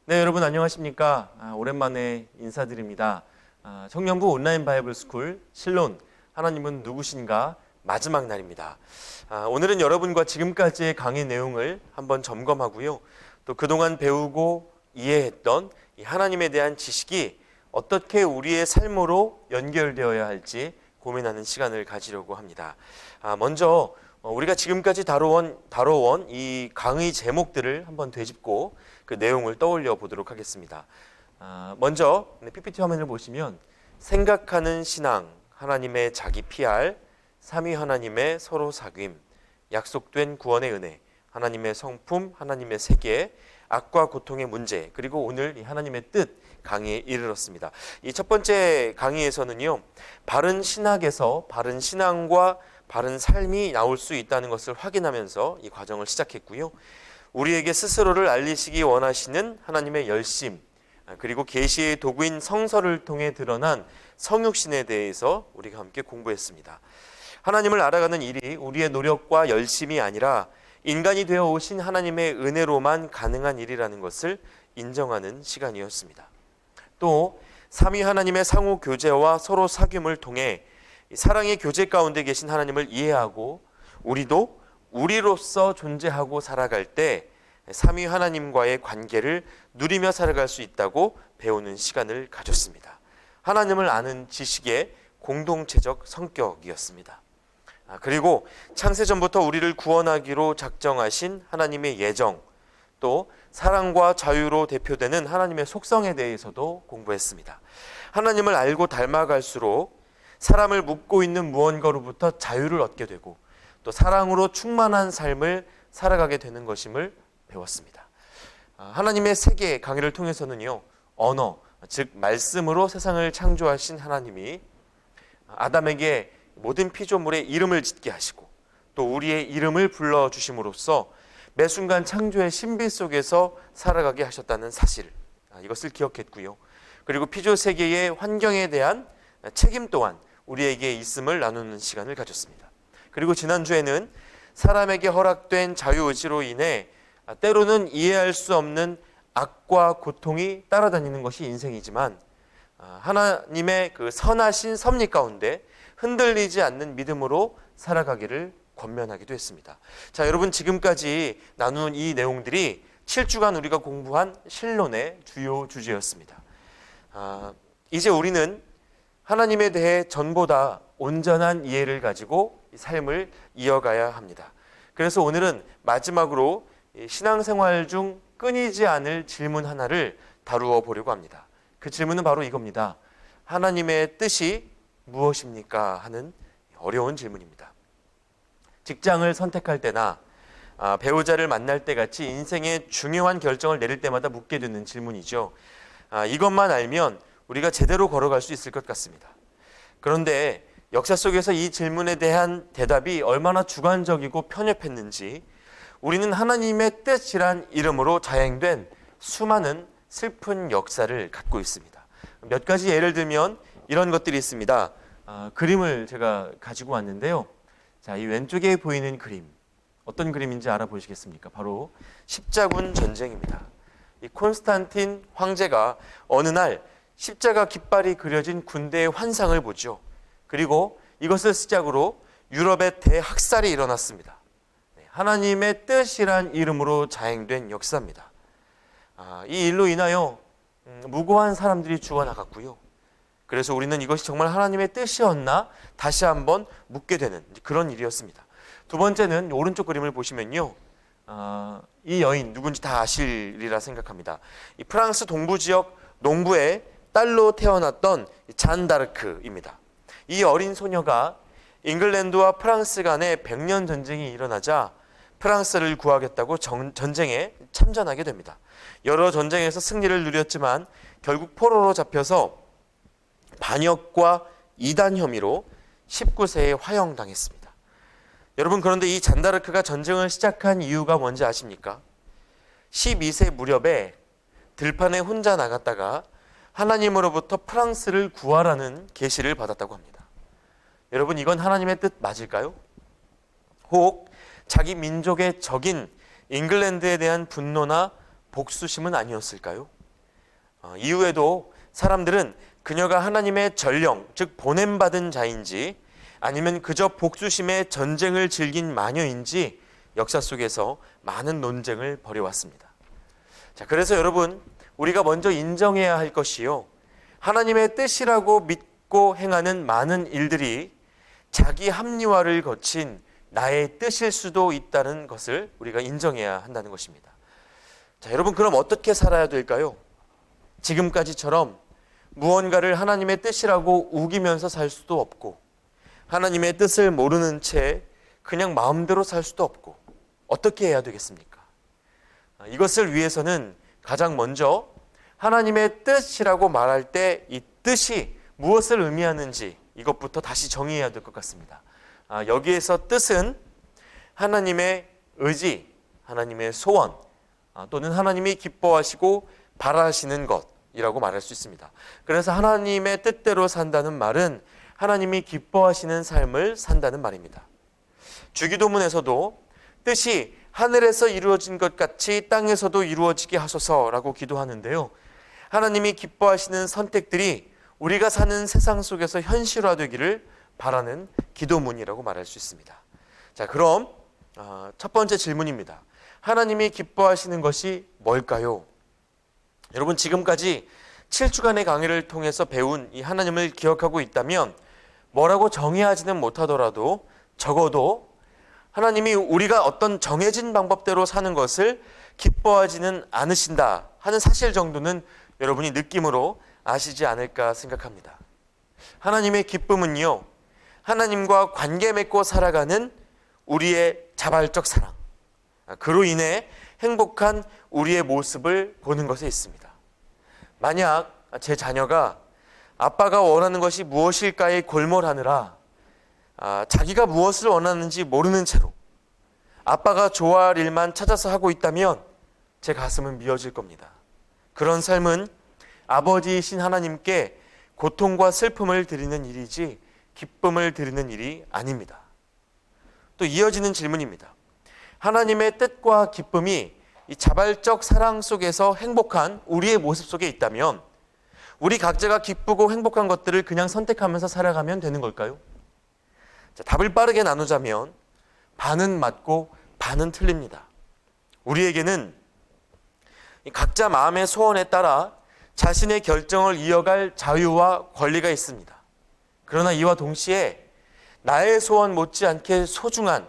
네, 여러분 안녕하십니까? 오랜만에 인사드립니다. 청년부 온라인 바이블 스쿨 실론 하나님은 누구신가 마지막 날입니다. 오늘은 여러분과 지금까지의 강의 내용을 한번 점검하고요. 또 그동안 배우고 이해했던 이 하나님에 대한 지식이 어떻게 우리의 삶으로 연결되어야 할지 고민하는 시간을 가지려고 합니다. 먼저 우리가 지금까지 다뤄온 이 강의 제목들을 한번 되짚고 그 내용을 떠올려 보도록 하겠습니다. 먼저 PPT 화면을 보시면 생각하는 신앙, 하나님의 자기 PR, 삼위 하나님의 서로 사귐, 약속된 구원의 은혜, 하나님의 성품, 하나님의 세계, 악과 고통의 문제, 그리고 오늘 이 하나님의 뜻 강의에 이르렀습니다. 이 첫 번째 강의에서는요, 바른 신학에서 바른 신앙과 바른 삶이 나올 수 있다는 것을 확인하면서 이 과정을 시작했고요. 우리에게 스스로를 알리시기 원하시는 하나님의 열심, 그리고 계시의 도구인 성서를 통해 드러난 성육신에 대해서 우리가 함께 공부했습니다. 하나님을 알아가는 일이 우리의 노력과 열심이 아니라 인간이 되어 오신 하나님의 은혜로만 가능한 일이라는 것을 인정하는 시간이었습니다. 또 삼위 하나님의 상호 교제와 서로 사귐을 통해 사랑의 교제 가운데 계신 하나님을 이해하고 우리도 우리로서 존재하고 살아갈 때 삼위 하나님과의 관계를 누리며 살아갈 수 있다고 배우는 시간을 가졌습니다. 하나님을 아는 지식의 공동체적 성격이었습니다. 그리고 창세전부터 우리를 구원하기로 작정하신 하나님의 예정, 또 사랑과 자유로 대표되는 하나님의 속성에 대해서도 공부했습니다. 하나님을 알고 닮아갈수록 사람을 묶고 있는 무언가로부터 자유를 얻게 되고 또 사랑으로 충만한 삶을 살아가게 되는 것임을 배웠습니다. 하나님의 세계 강의를 통해서는요, 언어, 즉 말씀으로 세상을 창조하신 하나님이 아담에게 모든 피조물의 이름을 짓게 하시고 또 우리의 이름을 불러주심으로써 매 순간 창조의 신비 속에서 살아가게 하셨다는 사실, 이것을 기억했고요. 그리고 피조 세계의 환경에 대한 책임 또한 우리에게 있음을 나누는 시간을 가졌습니다. 그리고 지난주에는 사람에게 허락된 자유의지로 인해 때로는 이해할 수 없는 악과 고통이 따라다니는 것이 인생이지만 하나님의 그 선하신 섭리 가운데 흔들리지 않는 믿음으로 살아가기를 권면하기도 했습니다. 자, 여러분 지금까지 나눈 이 내용들이 7주간 우리가 공부한 실론의 주요 주제였습니다. 이제 우리는 하나님에 대해 전보다 온전한 이해를 가지고 삶을 이어가야 합니다. 그래서 오늘은 마지막으로 신앙생활 중 끊이지 않을 질문 하나를 다루어 보려고 합니다. 그 질문은 바로 이겁니다. 하나님의 뜻이 무엇입니까? 하는 어려운 질문입니다. 직장을 선택할 때나 배우자를 만날 때 같이 인생의 중요한 결정을 내릴 때마다 묻게 되는 질문이죠. 이것만 알면 우리가 제대로 걸어갈 수 있을 것 같습니다. 그런데 역사 속에서 이 질문에 대한 대답이 얼마나 주관적이고 편협했는지 우리는 하나님의 뜻이란 이름으로 자행된 수많은 슬픈 역사를 갖고 있습니다. 몇 가지 예를 들면 이런 것들이 있습니다. 그림을 제가 가지고 왔는데요. 자, 이 왼쪽에 보이는 그림, 어떤 그림인지 알아보시겠습니까? 바로 십자군 전쟁입니다. 이 콘스탄틴 황제가 어느 날 십자가 깃발이 그려진 군대의 환상을 보죠. 그리고 이것을 시작으로 유럽의 대학살이 일어났습니다. 하나님의 뜻이란 이름으로 자행된 역사입니다. 이 일로 인하여 무고한 사람들이 죽어나갔고요. 그래서 우리는 이것이 정말 하나님의 뜻이었나 다시 한번 묻게 되는 그런 일이었습니다. 두 번째는 오른쪽 그림을 보시면요, 이 여인 누군지 다 아시리라 생각합니다. 이 프랑스 동부 지역 농부의 딸로 태어났던 잔 다르크입니다. 이 어린 소녀가 잉글랜드와 프랑스 간에 100년 전쟁이 일어나자 프랑스를 구하겠다고 전쟁에 참전하게 됩니다. 여러 전쟁에서 승리를 누렸지만 결국 포로로 잡혀서 반역과 이단 혐의로 19세에 화형당했습니다. 여러분, 그런데 이 잔다르크가 전쟁을 시작한 이유가 뭔지 아십니까? 12세 무렵에 들판에 혼자 나갔다가 하나님으로부터 프랑스를 구하라는 계시를 받았다고 합니다. 여러분, 이건 하나님의 뜻 맞을까요? 혹 자기 민족의 적인 잉글랜드에 대한 분노나 복수심은 아니었을까요? 이후에도 사람들은 그녀가 하나님의 전령, 즉 보냄받은 자인지 아니면 그저 복수심의 전쟁을 즐긴 마녀인지 역사 속에서 많은 논쟁을 벌여왔습니다. 자, 그래서 여러분, 우리가 먼저 인정해야 할 것이요, 하나님의 뜻이라고 믿고 행하는 많은 일들이 자기 합리화를 거친 나의 뜻일 수도 있다는 것을 우리가 인정해야 한다는 것입니다. 자, 여러분, 그럼 어떻게 살아야 될까요? 지금까지처럼 무언가를 하나님의 뜻이라고 우기면서 살 수도 없고, 하나님의 뜻을 모르는 채 그냥 마음대로 살 수도 없고, 어떻게 해야 되겠습니까? 이것을 위해서는 가장 먼저 하나님의 뜻이라고 말할 때 이 뜻이 무엇을 의미하는지 이것부터 다시 정의해야 될 것 같습니다. 여기에서 뜻은 하나님의 의지, 하나님의 소원, 또는 하나님이 기뻐하시고 바라시는 것이라고 말할 수 있습니다. 그래서 하나님의 뜻대로 산다는 말은 하나님이 기뻐하시는 삶을 산다는 말입니다. 주기도문에서도 뜻이 하늘에서 이루어진 것 같이 땅에서도 이루어지게 하소서라고 기도하는데요, 하나님이 기뻐하시는 선택들이 우리가 사는 세상 속에서 현실화되기를 바라는 기도문이라고 말할 수 있습니다. 자, 그럼 첫 번째 질문입니다. 하나님이 기뻐하시는 것이 뭘까요? 여러분, 지금까지 7주간의 강의를 통해서 배운 이 하나님을 기억하고 있다면 뭐라고 정의하지는 못하더라도 적어도 하나님이 우리가 어떤 정해진 방법대로 사는 것을 기뻐하지는 않으신다 하는 사실 정도는 여러분이 느낌으로 아시지 않을까 생각합니다. 하나님의 기쁨은요, 하나님과 관계 맺고 살아가는 우리의 자발적 사랑, 그로 인해 행복한 우리의 모습을 보는 것에 있습니다. 만약 제 자녀가 아빠가 원하는 것이 무엇일까에 골몰하느라 자기가 무엇을 원하는지 모르는 채로 아빠가 좋아할 일만 찾아서 하고 있다면 제 가슴은 미어질 겁니다. 그런 삶은 아버지이신 하나님께 고통과 슬픔을 드리는 일이지 기쁨을 드리는 일이 아닙니다. 또 이어지는 질문입니다. 하나님의 뜻과 기쁨이 이 자발적 사랑 속에서 행복한 우리의 모습 속에 있다면 우리 각자가 기쁘고 행복한 것들을 그냥 선택하면서 살아가면 되는 걸까요? 자, 답을 빠르게 나누자면 반은 맞고 반은 틀립니다. 우리에게는 각자 마음의 소원에 따라 자신의 결정을 이어갈 자유와 권리가 있습니다. 그러나 이와 동시에 나의 소원 못지않게 소중한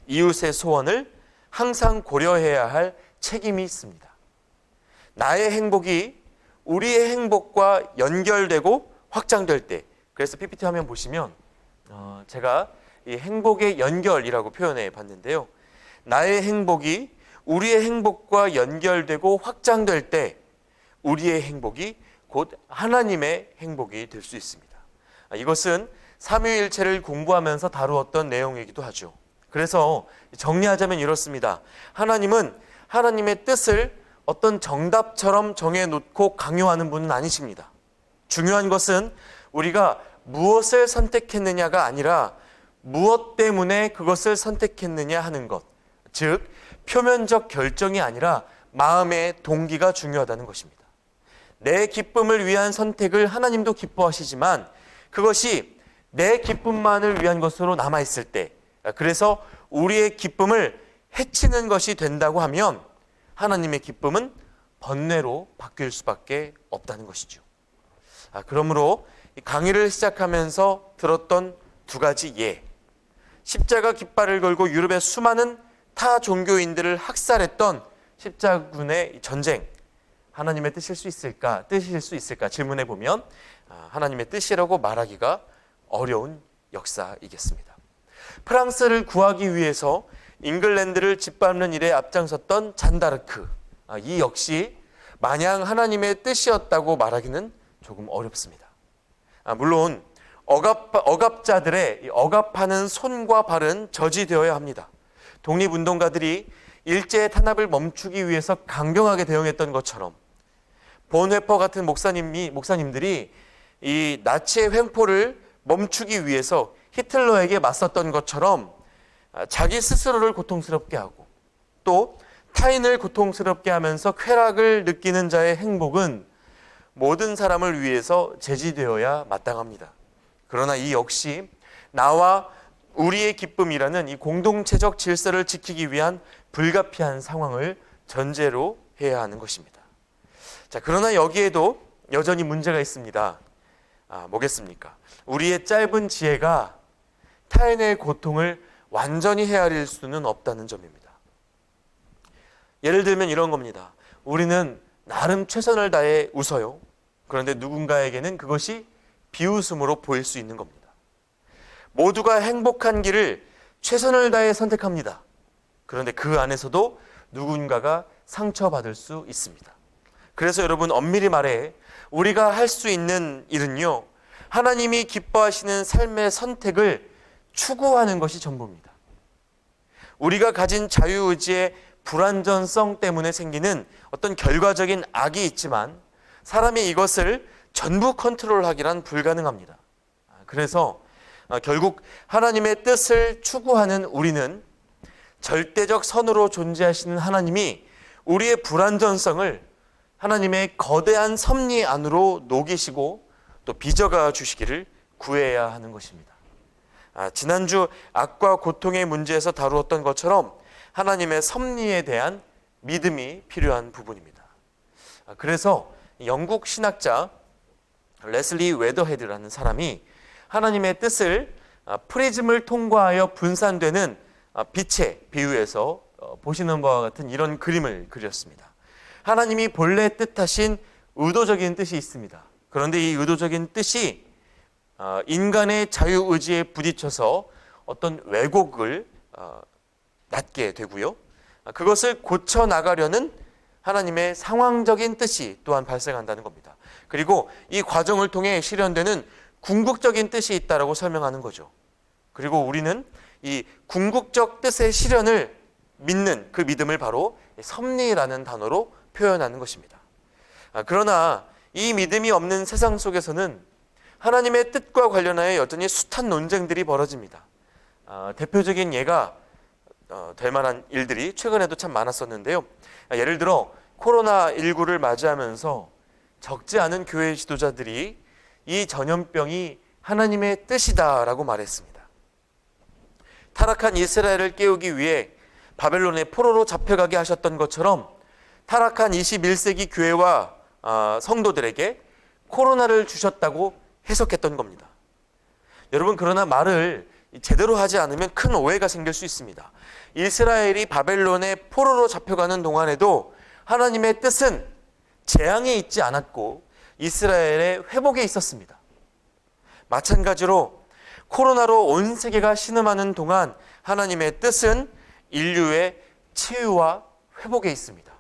이웃의 소원을 항상 고려해야 할 책임이 있습니다. 나의 행복이 우리의 행복과 연결되고 확장될 때, 그래서 PPT 화면 보시면 제가 이 행복의 연결이라고 표현해 봤는데요, 나의 행복이 우리의 행복과 연결되고 확장될 때 우리의 행복이 곧 하나님의 행복이 될 수 있습니다. 이것은 삼위일체를 공부하면서 다루었던 내용이기도 하죠. 그래서 정리하자면 이렇습니다. 하나님은 하나님의 뜻을 어떤 정답처럼 정해놓고 강요하는 분은 아니십니다. 중요한 것은 우리가 무엇을 선택했느냐가 아니라 무엇 때문에 그것을 선택했느냐 하는 것, 즉 표면적 결정이 아니라 마음의 동기가 중요하다는 것입니다. 내 기쁨을 위한 선택을 하나님도 기뻐하시지만 그것이 내 기쁨만을 위한 것으로 남아있을 때, 그래서 우리의 기쁨을 해치는 것이 된다고 하면 하나님의 기쁨은 번뇌로 바뀔 수밖에 없다는 것이죠. 그러므로 강의를 시작하면서 들었던 두 가지 예, 십자가 깃발을 걸고 유럽의 수많은 타 종교인들을 학살했던 십자군의 전쟁, 하나님의 뜻일 수 있을까 질문해 보면 하나님의 뜻이라고 말하기가 어려운 역사이겠습니다. 프랑스를 구하기 위해서 잉글랜드를 짓밟는 일에 앞장섰던 잔다르크, 이 역시 마냥 하나님의 뜻이었다고 말하기는 조금 어렵습니다. 물론 억압자들의 억압하는 손과 발은 저지되어야 합니다. 독립운동가들이 일제의 탄압을 멈추기 위해서 강경하게 대응했던 것처럼 본회퍼 같은 목사님들이 이 나치의 횡포를 멈추기 위해서 히틀러에게 맞섰던 것처럼 자기 스스로를 고통스럽게 하고 또 타인을 고통스럽게 하면서 쾌락을 느끼는 자의 행복은 모든 사람을 위해서 제지되어야 마땅합니다. 그러나 이 역시 나와 우리의 기쁨이라는 이 공동체적 질서를 지키기 위한 불가피한 상황을 전제로 해야 하는 것입니다. 자, 그러나 여기에도 여전히 문제가 있습니다. 뭐겠습니까? 우리의 짧은 지혜가 타인의 고통을 완전히 헤아릴 수는 없다는 점입니다. 예를 들면 이런 겁니다. 우리는 나름 최선을 다해 웃어요. 그런데 누군가에게는 그것이 비웃음으로 보일 수 있는 겁니다. 모두가 행복한 길을 최선을 다해 선택합니다. 그런데 그 안에서도 누군가가 상처받을 수 있습니다. 그래서 여러분, 엄밀히 말해 우리가 할 수 있는 일은요, 하나님이 기뻐하시는 삶의 선택을 추구하는 것이 전부입니다. 우리가 가진 자유의지의 불완전성 때문에 생기는 어떤 결과적인 악이 있지만 사람이 이것을 전부 컨트롤하기란 불가능합니다. 그래서 결국 하나님의 뜻을 추구하는 우리는 절대적 선으로 존재하시는 하나님이 우리의 불완전성을 하나님의 거대한 섭리 안으로 녹이시고 또 빚어가 주시기를 구해야 하는 것입니다. 지난주 악과 고통의 문제에서 다루었던 것처럼 하나님의 섭리에 대한 믿음이 필요한 부분입니다. 그래서 영국 신학자 레슬리 웨더헤드라는 사람이 하나님의 뜻을 프리즘을 통과하여 분산되는 빛에 비유해서 보시는 바와 같은 이런 그림을 그렸습니다. 하나님이 본래 뜻하신 의도적인 뜻이 있습니다. 그런데 이 의도적인 뜻이 인간의 자유의지에 부딪혀서 어떤 왜곡을 낳게 되고요. 그것을 고쳐나가려는 하나님의 상황적인 뜻이 또한 발생한다는 겁니다. 그리고 이 과정을 통해 실현되는 궁극적인 뜻이 있다라고 설명하는 거죠. 그리고 우리는 이 궁극적 뜻의 실현을 믿는 그 믿음을 바로 섭리라는 단어로 표현하는 것입니다. 그러나 이 믿음이 없는 세상 속에서는 하나님의 뜻과 관련하여 여전히 숱한 논쟁들이 벌어집니다. 대표적인 예가 될 만한 일들이 최근에도 참 많았었는데요. 예를 들어 코로나19를 맞이하면서 적지 않은 교회 지도자들이 이 전염병이 하나님의 뜻이다라고 말했습니다. 타락한 이스라엘을 깨우기 위해 바벨론의 포로로 잡혀가게 하셨던 것처럼 타락한 21세기 교회와 성도들에게 코로나를 주셨다고 해석했던 겁니다. 여러분, 그러나 말을 제대로 하지 않으면 큰 오해가 생길 수 있습니다. 이스라엘이 바벨론의 포로로 잡혀가는 동안에도 하나님의 뜻은 재앙에 있지 않았고 이스라엘의 회복에 있었습니다. 마찬가지로 코로나로 온 세계가 신음하는 동안 하나님의 뜻은 인류의 치유와 회복에 있습니다.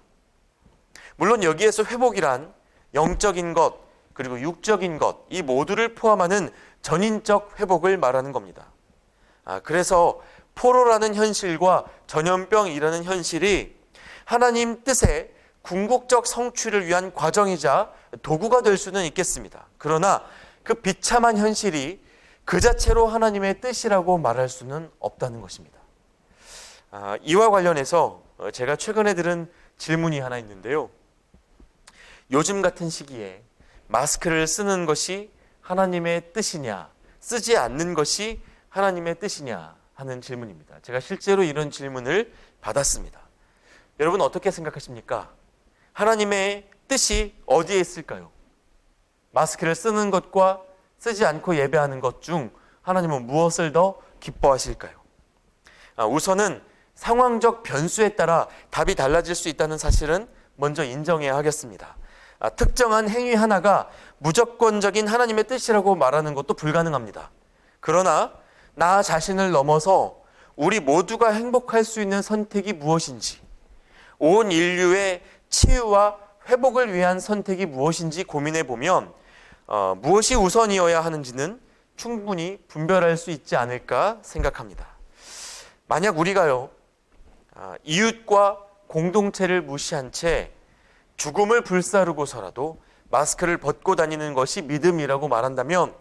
물론 여기에서 회복이란 영적인 것 그리고 육적인 것, 이 모두를 포함하는 전인적 회복을 말하는 겁니다. 그래서 포로라는 현실과 전염병이라는 현실이 하나님 뜻의 궁극적 성취를 위한 과정이자 도구가 될 수는 있겠습니다. 그러나 그 비참한 현실이 그 자체로 하나님의 뜻이라고 말할 수는 없다는 것입니다. 이와 관련해서 제가 최근에 들은 질문이 하나 있는데요. 요즘 같은 시기에 마스크를 쓰는 것이 하나님의 뜻이냐, 쓰지 않는 것이 하나님의 뜻이냐 하는 질문입니다. 제가 실제로 이런 질문을 받았습니다. 여러분 어떻게 생각하십니까? 하나님의 뜻이 어디에 있을까요? 마스크를 쓰는 것과 쓰지 않고 예배하는 것 중 하나님은 무엇을 더 기뻐하실까요? 우선은 상황적 변수에 따라 답이 달라질 수 있다는 사실은 먼저 인정해야 하겠습니다. 특정한 행위 하나가 무조건적인 하나님의 뜻이라고 말하는 것도 불가능합니다. 그러나 나 자신을 넘어서 우리 모두가 행복할 수 있는 선택이 무엇인지, 온 인류의 치유와 회복을 위한 선택이 무엇인지 고민해 보면 무엇이 우선이어야 하는지는 충분히 분별할 수 있지 않을까 생각합니다. 만약 우리가요, 이웃과 공동체를 무시한 채 죽음을 불사르고서라도 마스크를 벗고 다니는 것이 믿음이라고 말한다면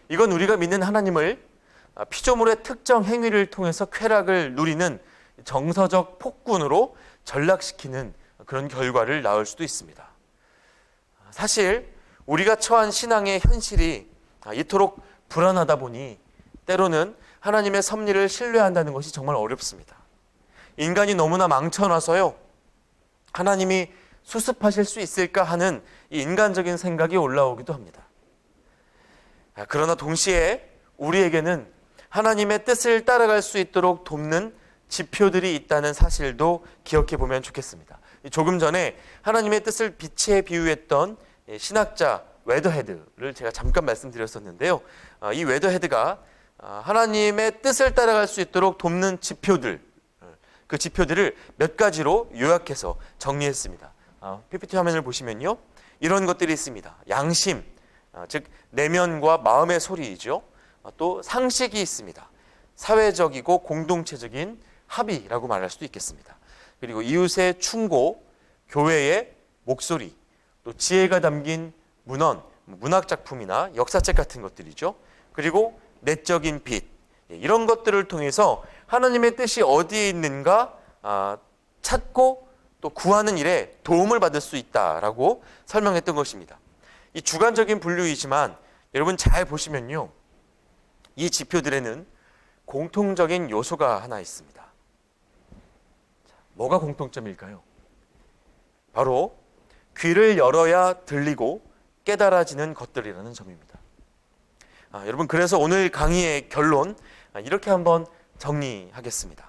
이건 우리가 믿는 하나님을 피조물의 특정 행위를 통해서 쾌락을 누리는 정서적 폭군으로 전락시키는 그런 결과를 낳을 수도 있습니다. 사실 우리가 처한 신앙의 현실이 이토록 불안하다 보니 때로는 하나님의 섭리를 신뢰한다는 것이 정말 어렵습니다. 인간이 너무나 망쳐놔서요, 하나님이 수습하실 수 있을까 하는 이 인간적인 생각이 올라오기도 합니다. 그러나 동시에 우리에게는 하나님의 뜻을 따라갈 수 있도록 돕는 지표들이 있다는 사실도 기억해 보면 좋겠습니다. 조금 전에 하나님의 뜻을 빛에 비유했던 신학자 웨더헤드를 제가 잠깐 말씀드렸었는데요. 이 웨더헤드가 하나님의 뜻을 따라갈 수 있도록 돕는 지표들, 그 지표들을 몇 가지로 요약해서 정리했습니다. PPT 화면을 보시면요, 이런 것들이 있습니다. 양심, 즉 내면과 마음의 소리이죠. 또 상식이 있습니다. 사회적이고 공동체적인 합의라고 말할 수도 있겠습니다. 그리고 이웃의 충고, 교회의 목소리, 또 지혜가 담긴 문헌, 문학작품이나 역사책 같은 것들이죠. 그리고 내적인 빛, 이런 것들을 통해서 하나님의 뜻이 어디에 있는가 찾고 또 구하는 일에 도움을 받을 수 있다라고 설명했던 것입니다. 이 주관적인 분류이지만 여러분 잘 보시면요, 이 지표들에는 공통적인 요소가 하나 있습니다. 뭐가 공통점일까요? 바로 귀를 열어야 들리고 깨달아지는 것들이라는 점입니다. 여러분, 그래서 오늘 강의의 결론 이렇게 한번 정리하겠습니다.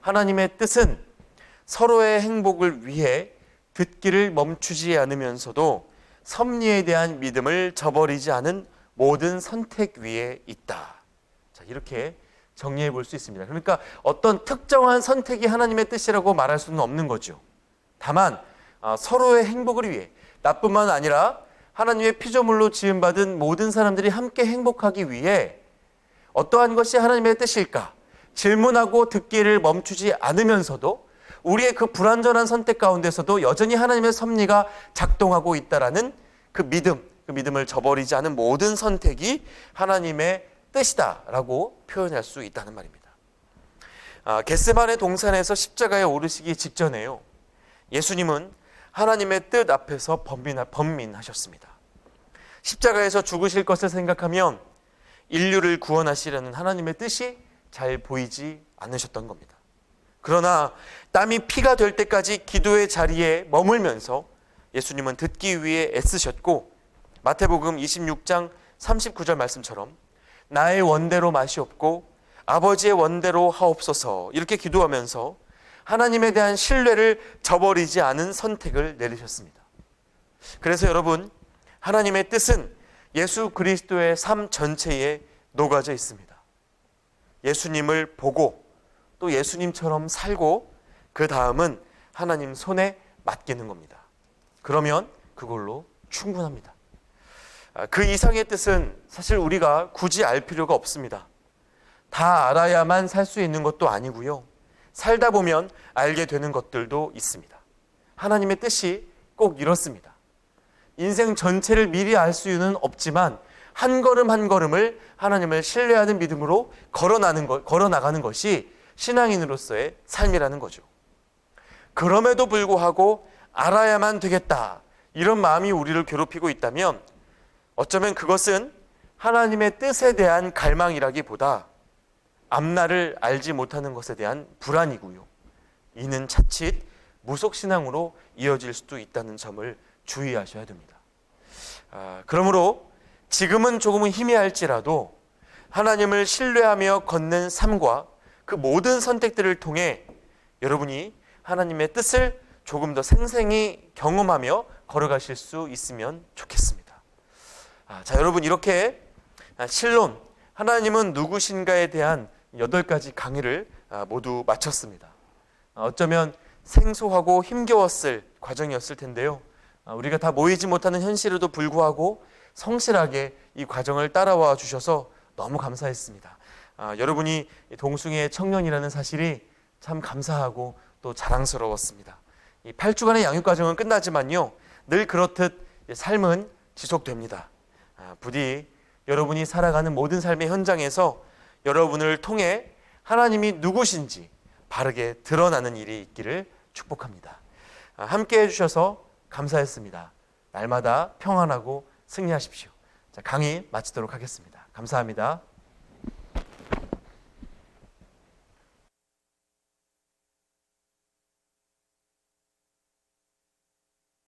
하나님의 뜻은 서로의 행복을 위해 듣기를 멈추지 않으면서도 섭리에 대한 믿음을 저버리지 않은 모든 선택 위에 있다. 자, 이렇게 정리해 볼 수 있습니다. 그러니까 어떤 특정한 선택이 하나님의 뜻이라고 말할 수는 없는 거죠. 다만 서로의 행복을 위해, 나뿐만 아니라 하나님의 피조물로 지음받은 모든 사람들이 함께 행복하기 위해 어떠한 것이 하나님의 뜻일까 질문하고 듣기를 멈추지 않으면서도 우리의 그 불완전한 선택 가운데서도 여전히 하나님의 섭리가 작동하고 있다라는 그 믿음을 저버리지 않은 모든 선택이 하나님의 뜻이다라고 표현할 수 있다는 말입니다. 겟세마네 동산에서 십자가에 오르시기 직전에요, 예수님은 하나님의 뜻 앞에서 번민하셨습니다. 십자가에서 죽으실 것을 생각하면 인류를 구원하시려는 하나님의 뜻이 잘 보이지 않으셨던 겁니다. 그러나 땀이 피가 될 때까지 기도의 자리에 머물면서 예수님은 듣기 위해 애쓰셨고, 마태복음 26장 39절 말씀처럼 나의 원대로 마시옵고 아버지의 원대로 하옵소서, 이렇게 기도하면서 하나님에 대한 신뢰를 저버리지 않은 선택을 내리셨습니다. 그래서 여러분, 하나님의 뜻은 예수 그리스도의 삶 전체에 녹아져 있습니다. 예수님을 보고 또 예수님처럼 살고 그 다음은 하나님 손에 맡기는 겁니다. 그러면 그걸로 충분합니다. 그 이상의 뜻은 사실 우리가 굳이 알 필요가 없습니다. 다 알아야만 살 수 있는 것도 아니고요, 살다 보면 알게 되는 것들도 있습니다. 하나님의 뜻이 꼭 이렇습니다. 인생 전체를 미리 알 수는 없지만 한 걸음 한 걸음을 하나님을 신뢰하는 믿음으로 걸어나가는 것이 신앙인으로서의 삶이라는 거죠. 그럼에도 불구하고 알아야만 되겠다, 이런 마음이 우리를 괴롭히고 있다면 어쩌면 그것은 하나님의 뜻에 대한 갈망이라기보다 앞날을 알지 못하는 것에 대한 불안이고요, 이는 자칫 무속신앙으로 이어질 수도 있다는 점을 주의하셔야 됩니다. 그러므로 지금은 조금은 희미할지라도 하나님을 신뢰하며 걷는 삶과 그 모든 선택들을 통해 여러분이 하나님의 뜻을 조금 더 생생히 경험하며 걸어가실 수 있으면 좋겠습니다. 자, 여러분, 이렇게 실론, 하나님은 누구신가에 대한 8가지 강의를 모두 마쳤습니다. 어쩌면 생소하고 힘겨웠을 과정이었을 텐데요, 우리가 다 모이지 못하는 현실에도 불구하고 성실하게 이 과정을 따라와 주셔서 너무 감사했습니다. 여러분이 동숭의 청년이라는 사실이 참 감사하고 또 자랑스러웠습니다. 이 8주간의 양육 과정은 끝나지만요, 늘 그렇듯 삶은 지속됩니다. 부디 여러분이 살아가는 모든 삶의 현장에서 여러분을 통해 하나님이 누구신지 바르게 드러나는 일이 있기를 축복합니다. 함께 해주셔서 감사했습니다. 날마다 평안하고 승리하십시오. 자, 강의 마치도록 하겠습니다. 감사합니다.